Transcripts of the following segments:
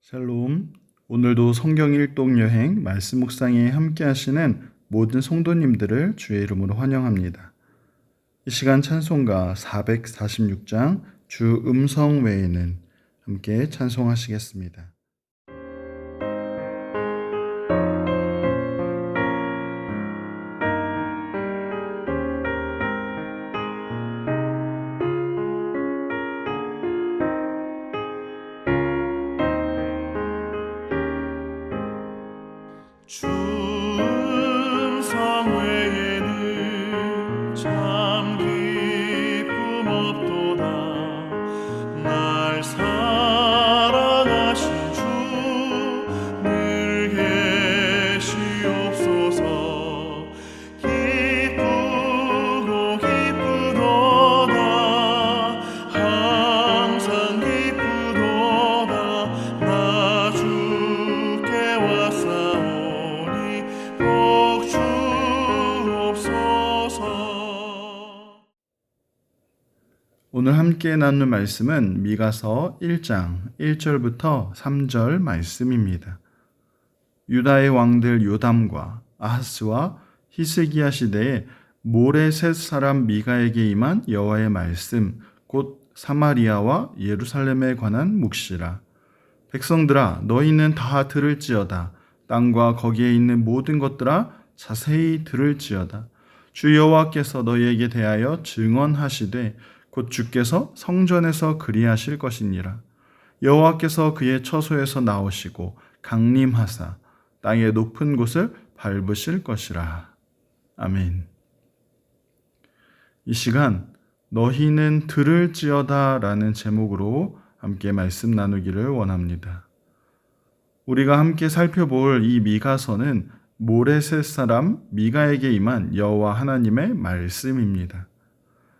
샬롬. 오늘도 성경 일독 여행 말씀 묵상에 함께 하시는 모든 성도님들을 주의 이름으로 환영합니다. 이 시간 찬송가 446장 주 음성 외에는 함께 찬송하시겠습니다. 주 음성 외에는 참 기쁨 없도다. 날 사랑하신 주 늘 계시옵소서. 기쁘고 기쁘도다. 항상 기쁘도다. 나 주께 왔사오니 복 주옵소서. 오늘 함께 나눌 말씀은 미가서 1장 1절부터 3절 말씀입니다. 유다의 왕들 요담과 아하스와 히스기야 시대에 모레셋 사람 미가에게 임한 여호와의 말씀, 곧 사마리아와 예루살렘에 관한 묵시라. 백성들아, 너희는 다 들을지어다. 땅과 거기에 있는 모든 것들아, 자세히 들을지어다. 주 여호와께서 너희에게 대하여 증언하시되 곧 주께서 성전에서 그리하실 것이니라. 여호와께서 그의 처소에서 나오시고 강림하사 땅의 높은 곳을 밟으실 것이라. 아멘. 이 시간 너희는 들을지어다 라는 제목으로 함께 말씀 나누기를 원합니다. 우리가 함께 살펴볼 이 미가서는 모레셋 사람 미가에게 임한 여호와 하나님의 말씀입니다.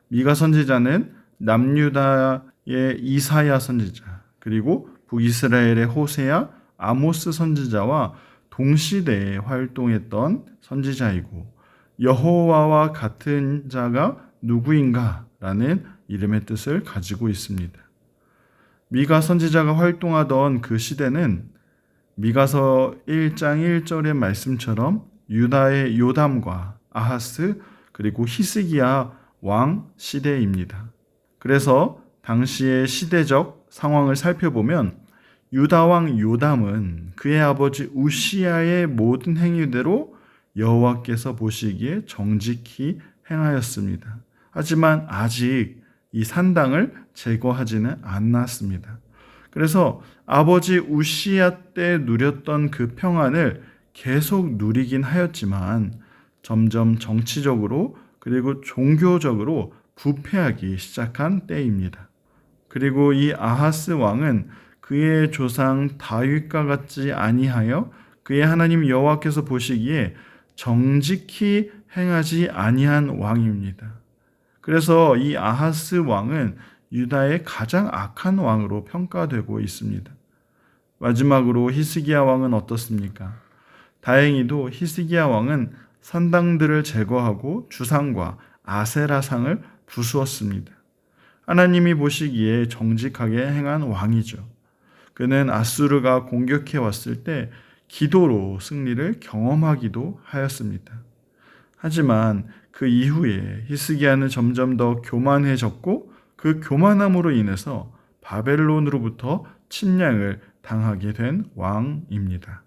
미가 선지자는 남유다의 이사야 선지자, 그리고 북이스라엘의 호세야, 아모스 선지자와 동시대에 활동했던 선지자이고, 여호와와 같은 자가 누구인가 라는 이름의 뜻을 가지고 있습니다. 미가 선지자가 활동하던 그 시대는 미가서 1장 1절의 말씀처럼 유다의 요담과 아하스 그리고 히스기야 왕 시대입니다. 그래서 당시의 시대적 상황을 살펴보면 유다 왕 요담은 그의 아버지 우시야의 모든 행위대로 여호와께서 보시기에 정직히 행하였습니다. 하지만 아직 이 산당을 제거하지는 않았습니다. 그래서 아버지 우시야 때 누렸던 그 평안을 계속 누리긴 하였지만 점점 정치적으로 그리고 종교적으로 부패하기 시작한 때입니다. 그리고 이 아하스 왕은 그의 조상 다윗과 같지 아니하여 그의 하나님 여호와께서 보시기에 정직히 행하지 아니한 왕입니다. 그래서 이 아하스 왕은 유다의 가장 악한 왕으로 평가되고 있습니다. 마지막으로 히스기야 왕은 어떻습니까? 다행히도 히스기야 왕은 산당들을 제거하고 주상과 아세라상을 부수었습니다. 하나님이 보시기에 정직하게 행한 왕이죠. 그는 아수르가 공격해 왔을 때 기도로 승리를 경험하기도 하였습니다. 하지만 그 이후에 히스기야는 점점 더 교만해졌고 그 교만함으로 인해서 바벨론으로부터 침략을 당하게 된 왕입니다.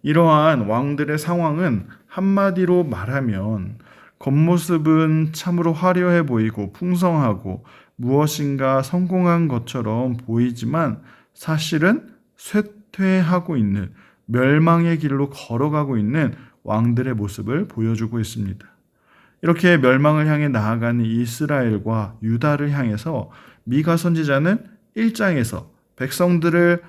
이러한 왕들의 상황은 한마디로 말하면 겉모습은 참으로 화려해 보이고 풍성하고 무엇인가 성공한 것처럼 보이지만 사실은 쇠퇴하고 있는 멸망의 길로 걸어가고 있는 왕들의 모습을 보여주고 있습니다. 이렇게 멸망을 향해 나아가는 이스라엘과 유다를 향해서 미가 선지자는 1장에서 백성들을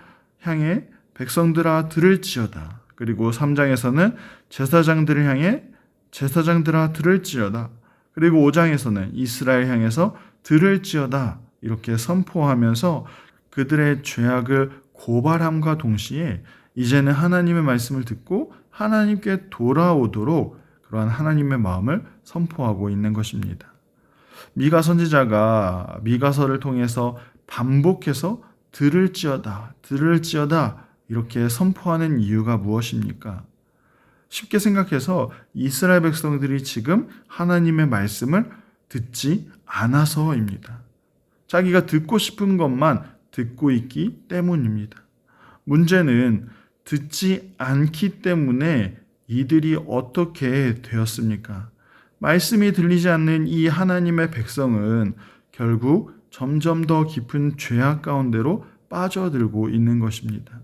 향해 백성들아 들을지어다. 그리고 3장에서는 제사장들을 향해 제사장들아 들을지어다. 그리고 5장에서는 이스라엘 향해서 들을지어다. 이렇게 선포하면서 그들의 죄악을 고발함과 동시에 이제는 하나님의 말씀을 듣고 하나님께 돌아오도록 그러한 하나님의 마음을 선포하고 있는 것입니다. 미가 선지자가 미가서를 통해서 반복해서 들을지어다, 들을지어다 이렇게 선포하는 이유가 무엇입니까? 쉽게 생각해서 이스라엘 백성들이 지금 하나님의 말씀을 듣지 않아서입니다. 자기가 듣고 싶은 것만 듣고 있기 때문입니다. 문제는 듣지 않기 때문에 이들이 어떻게 되었습니까? 말씀이 들리지 않는 이 하나님의 백성은 결국 점점 더 깊은 죄악 가운데로 빠져들고 있는 것입니다.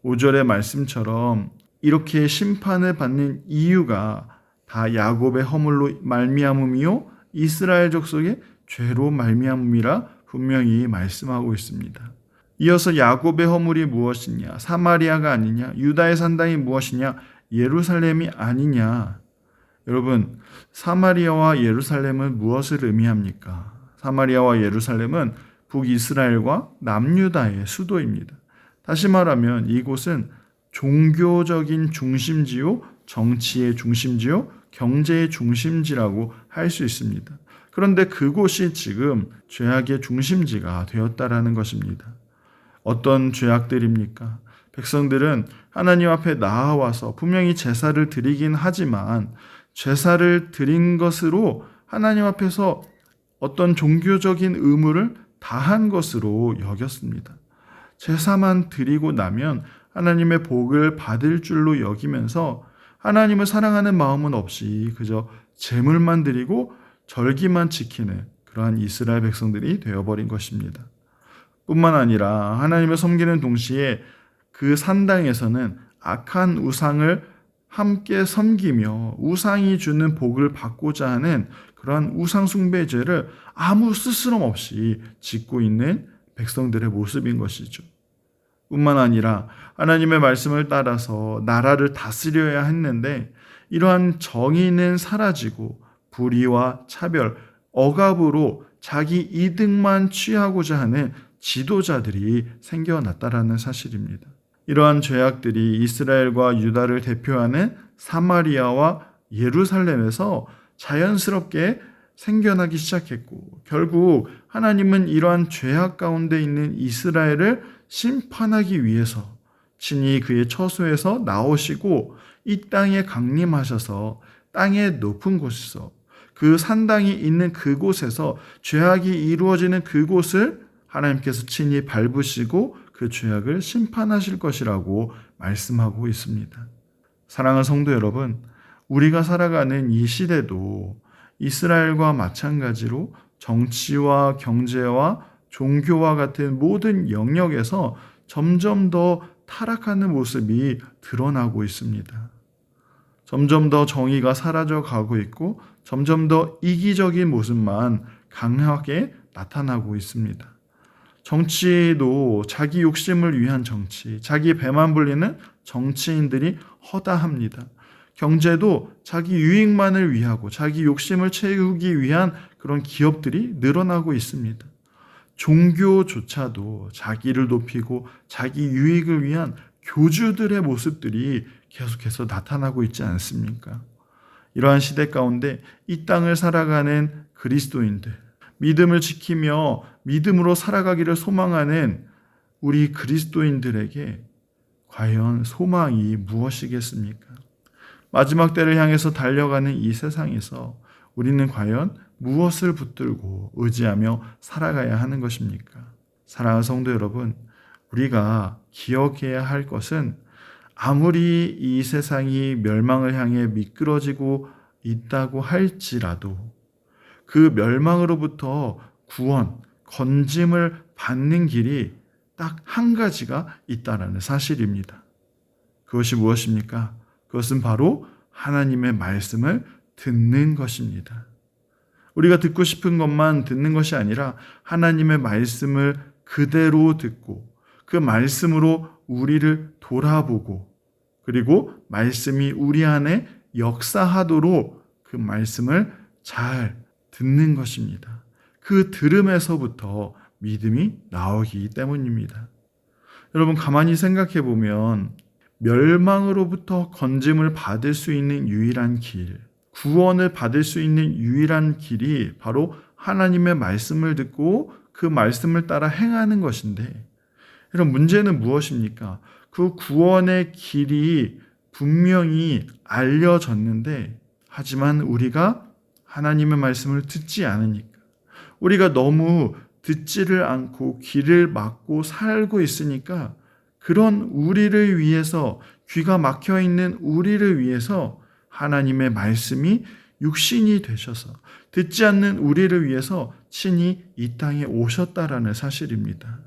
5절의 말씀처럼 이렇게 심판을 받는 이유가 다 야곱의 허물로 말미암음이요 이스라엘 족속의 죄로 말미암음이라 분명히 말씀하고 있습니다. 이어서 야곱의 허물이 무엇이냐? 사마리아가 아니냐? 유다의 산당이 무엇이냐? 예루살렘이 아니냐? 여러분, 사마리아와 예루살렘은 무엇을 의미합니까? 사마리아와 예루살렘은 북이스라엘과 남유다의 수도입니다. 다시 말하면 이곳은 종교적인 중심지요, 정치의 중심지요, 경제의 중심지라고 할 수 있습니다. 그런데 그곳이 지금 죄악의 중심지가 되었다라는 것입니다. 어떤 죄악들입니까? 백성들은 하나님 앞에 나아와서 분명히 제사를 드리긴 하지만 제사를 드린 것으로 하나님 앞에서 어떤 종교적인 의무를 다한 것으로 여겼습니다. 제사만 드리고 나면 하나님의 복을 받을 줄로 여기면서 하나님을 사랑하는 마음은 없이 그저 제물만 드리고 절기만 지키는 그러한 이스라엘 백성들이 되어버린 것입니다. 뿐만 아니라 하나님을 섬기는 동시에 그 산당에서는 악한 우상을 함께 섬기며 우상이 주는 복을 받고자 하는 그러한 우상 숭배죄를 아무 스스럼 없이 짓고 있는 백성들의 모습인 것이죠. 뿐만 아니라 하나님의 말씀을 따라서 나라를 다스려야 했는데 이러한 정의는 사라지고 불의와 차별, 억압으로 자기 이득만 취하고자 하는 지도자들이 생겨났다라는 사실입니다. 이러한 죄악들이 이스라엘과 유다를 대표하는 사마리아와 예루살렘에서 자연스럽게 생겨나기 시작했고 결국 하나님은 이러한 죄악 가운데 있는 이스라엘을 심판하기 위해서 친히 그의 처소에서 나오시고 이 땅에 강림하셔서 땅의 높은 곳에서 그 산당이 있는 그곳에서 죄악이 이루어지는 그곳을 하나님께서 친히 밟으시고 그 죄악을 심판하실 것이라고 말씀하고 있습니다. 사랑하는 성도 여러분, 우리가 살아가는 이 시대도 이스라엘과 마찬가지로 정치와 경제와 종교와 같은 모든 영역에서 점점 더 타락하는 모습이 드러나고 있습니다. 점점 더 정의가 사라져 가고 있고 점점 더 이기적인 모습만 강하게 나타나고 있습니다. 정치도 자기 욕심을 위한 정치, 자기 배만 불리는 정치인들이 허다합니다. 경제도 자기 유익만을 위하고 자기 욕심을 채우기 위한 그런 기업들이 늘어나고 있습니다. 종교조차도 자기를 높이고 자기 유익을 위한 교주들의 모습들이 계속해서 나타나고 있지 않습니까? 이러한 시대 가운데 이 땅을 살아가는 그리스도인들, 믿음을 지키며 믿음으로 살아가기를 소망하는 우리 그리스도인들에게 과연 소망이 무엇이겠습니까? 마지막 때를 향해서 달려가는 이 세상에서 우리는 과연 무엇을 붙들고 의지하며 살아가야 하는 것입니까? 사랑하는 성도 여러분, 우리가 기억해야 할 것은 아무리 이 세상이 멸망을 향해 미끄러지고 있다고 할지라도 그 멸망으로부터 구원, 건짐을 받는 길이 딱 한 가지가 있다라는 사실입니다. 그것이 무엇입니까? 그것은 바로 하나님의 말씀을 듣는 것입니다. 우리가 듣고 싶은 것만 듣는 것이 아니라 하나님의 말씀을 그대로 듣고 그 말씀으로 우리를 돌아보고 그리고 말씀이 우리 안에 역사하도록 그 말씀을 잘 듣는 것입니다. 그 들음에서부터 믿음이 나오기 때문입니다. 여러분 가만히 생각해 보면 멸망으로부터 건짐을 받을 수 있는 유일한 길, 구원을 받을 수 있는 유일한 길이 바로 하나님의 말씀을 듣고 그 말씀을 따라 행하는 것인데 이런 문제는 무엇입니까? 그 구원의 길이 분명히 알려졌는데, 하지만 우리가 하나님의 말씀을 듣지 않으니까, 우리가 너무 듣지를 않고 길을 막고 살고 있으니까, 그런 우리를 위해서, 귀가 막혀 있는 우리를 위해서 하나님의 말씀이 육신이 되셔서 듣지 않는 우리를 위해서 친히 이 땅에 오셨다라는 사실입니다.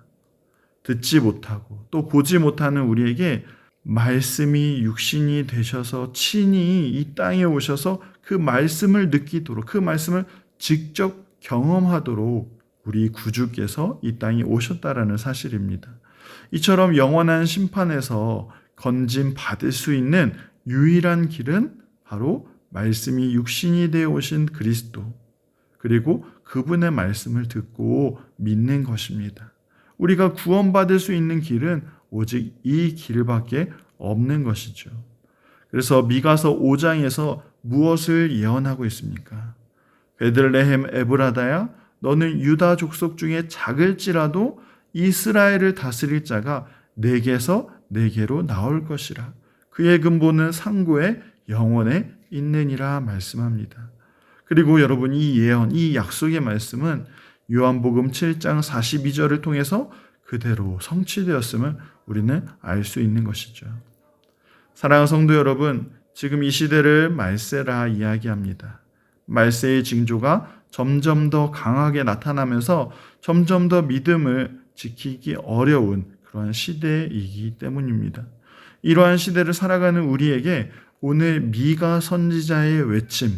듣지 못하고 또 보지 못하는 우리에게 말씀이 육신이 되셔서 친히 이 땅에 오셔서 그 말씀을 느끼도록, 그 말씀을 직접 경험하도록 우리 구주께서 이 땅에 오셨다라는 사실입니다. 이처럼 영원한 심판에서 건짐 받을 수 있는 유일한 길은 바로 말씀이 육신이 되어 오신 그리스도, 그리고 그분의 말씀을 듣고 믿는 것입니다. 우리가 구원받을 수 있는 길은 오직 이 길밖에 없는 것이죠. 그래서 미가서 5장에서 무엇을 예언하고 있습니까? 베들레헴 에브라다야, 너는 유다 족속 중에 작을지라도 이스라엘을 다스릴 자가 내게서 내게로 나올 것이라. 그의 근본은 상고의 영원에 있느니라 말씀합니다. 그리고 여러분, 이 예언, 이 약속의 말씀은 요한복음 7장 42절을 통해서 그대로 성취되었음을 우리는 알 수 있는 것이죠. 사랑하는 성도 여러분, 지금 이 시대를 말세라 이야기합니다. 말세의 징조가 점점 더 강하게 나타나면서 점점 더 믿음을 지키기 어려운 그러한 시대이기 때문입니다. 이러한 시대를 살아가는 우리에게 오늘 미가 선지자의 외침,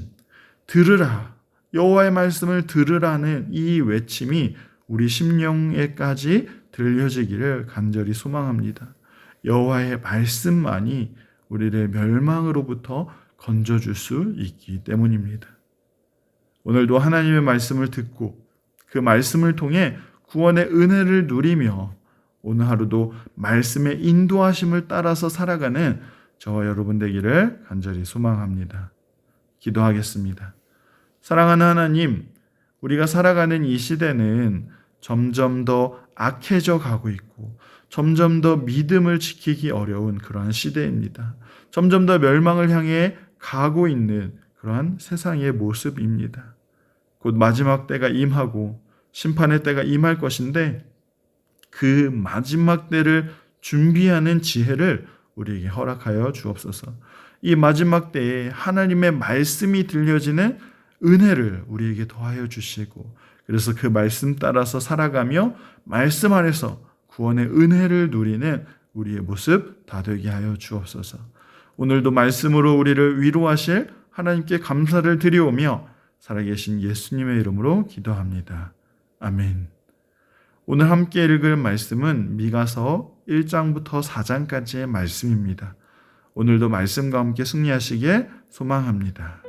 들으라, 여호와의 말씀을 들으라는 이 외침이 우리 심령에까지 들려지기를 간절히 소망합니다. 여호와의 말씀만이 우리를 멸망으로부터 건져줄 수 있기 때문입니다. 오늘도 하나님의 말씀을 듣고 그 말씀을 통해 구원의 은혜를 누리며 오늘 하루도 말씀의 인도하심을 따라서 살아가는 저와 여러분 되기를 간절히 소망합니다. 기도하겠습니다. 사랑하는 하나님, 우리가 살아가는 이 시대는 점점 더 악해져 가고 있고 점점 더 믿음을 지키기 어려운 그러한 시대입니다. 점점 더 멸망을 향해 가고 있는 그러한 세상의 모습입니다. 곧 마지막 때가 임하고 심판의 때가 임할 것인데 그 마지막 때를 준비하는 지혜를 우리에게 허락하여 주옵소서. 이 마지막 때에 하나님의 말씀이 들려지는 은혜를 우리에게 더하여 주시고, 그래서 그 말씀 따라서 살아가며 말씀 안에서 구원의 은혜를 누리는 우리의 모습 다 되게 하여 주옵소서. 오늘도 말씀으로 우리를 위로하실 하나님께 감사를 드리오며 살아계신 예수님의 이름으로 기도합니다. 아멘. 오늘 함께 읽을 말씀은 미가서 1장부터 4장까지의 말씀입니다. 오늘도 말씀과 함께 승리하시길 소망합니다.